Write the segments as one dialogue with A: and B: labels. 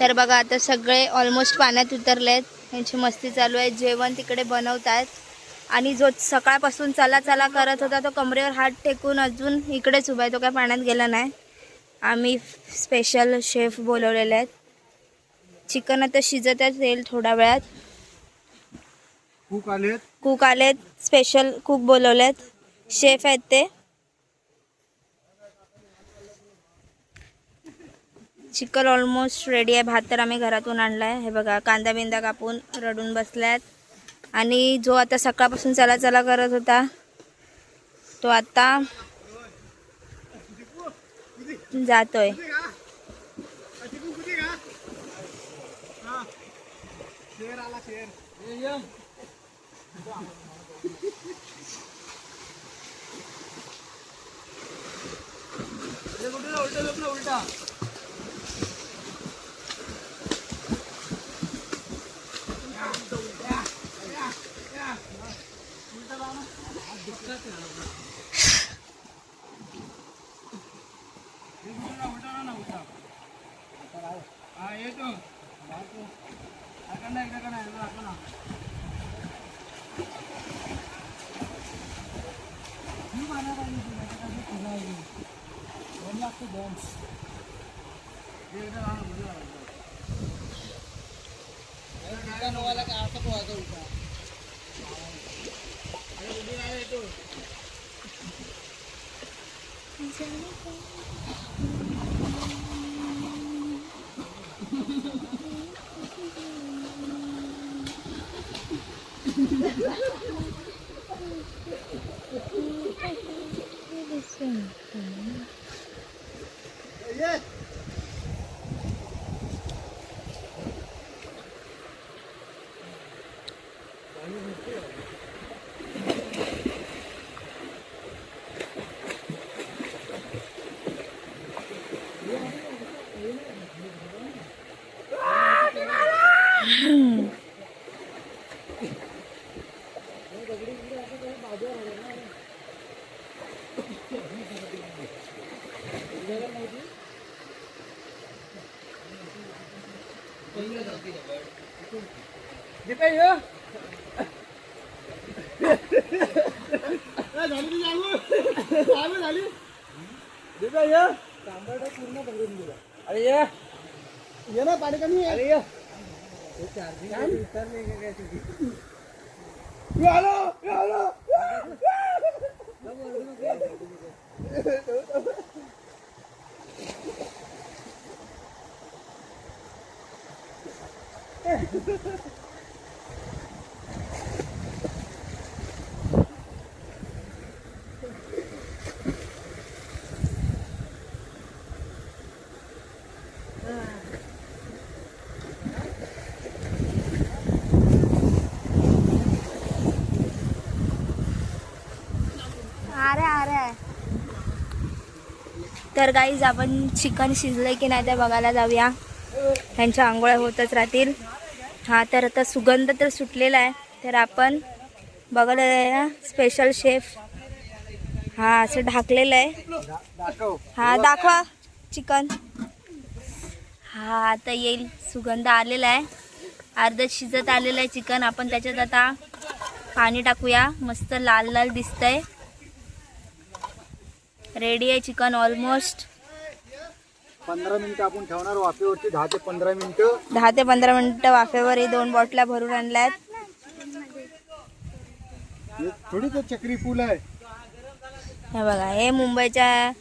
A: तर बघा आता सगळे ऑलमोस्ट पाण्यात उतरलेत, यांची मस्ती चालू आहे, जेवण तिकडे बनवतात. आणि जो सकाळपासून चला चला करत होता तो कमरेवर हात टेकून अजून इकडेच उभा आहे, तो काय पाण्यात गेला नाही. आम्ही स्पेशल शेफ बोलवलेले आहेत. चिकन आता शिजत येईल थोड्या वेळात. कुक आलेत, स्पेशल कुक बोलवलेत, शेफ आहेत ते. चिकन ऑलमोस्ट रेडी आहे. भात तर आम्ही घरातून आणलाय. हे बघा कांदा बिंदा कापून रडून बसल्यात. आणि जो आता सकाळपासून चला चला करत होता तो आता जातोय.
B: उलटा अरे ये ना पाणी कमी आहे. अरे ये चार्जिंग
A: तर गाईज आपण चिकन शिजलंय की नाही ते बघायला जाऊया. त्यांच्या आंघोळ्या होतच राहतील. हा तर आता सुगंध तर सुटलेला आहे, तर आपण बघायला जाऊया. स्पेशल शेफ हा असं ढाकलेलं आहे. हा दाखवा चिकन. हा आता येईल, सुगंध आलेला आहे, अर्ध शिजत आलेलं आहे चिकन. आपण त्याच्यात आता पाणी टाकूया. मस्त लाल लाल दिसतंय. रेडी आहे चिकन ऑलमोस्ट.
B: 15 मिनिटं आपण ठेवणार वाफेवरती. 10 ते 15 मिनिटं.
A: 10 ते 15 मिनिटं वाफेवर. ही 2 बॉटल्या भरून आणल्यात.
B: थोडी तो चक्री फुल आहे.
A: हे बघा, हे मुंबईच्या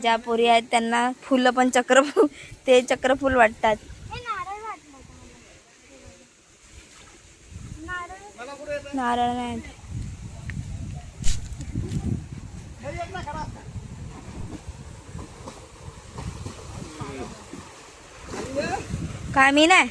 A: ज्या पोरी आहेत त्यांना फुलं पण चक्रफूल, ते चक्रफूल वाटतात. नारळ नाही. काय मी नाही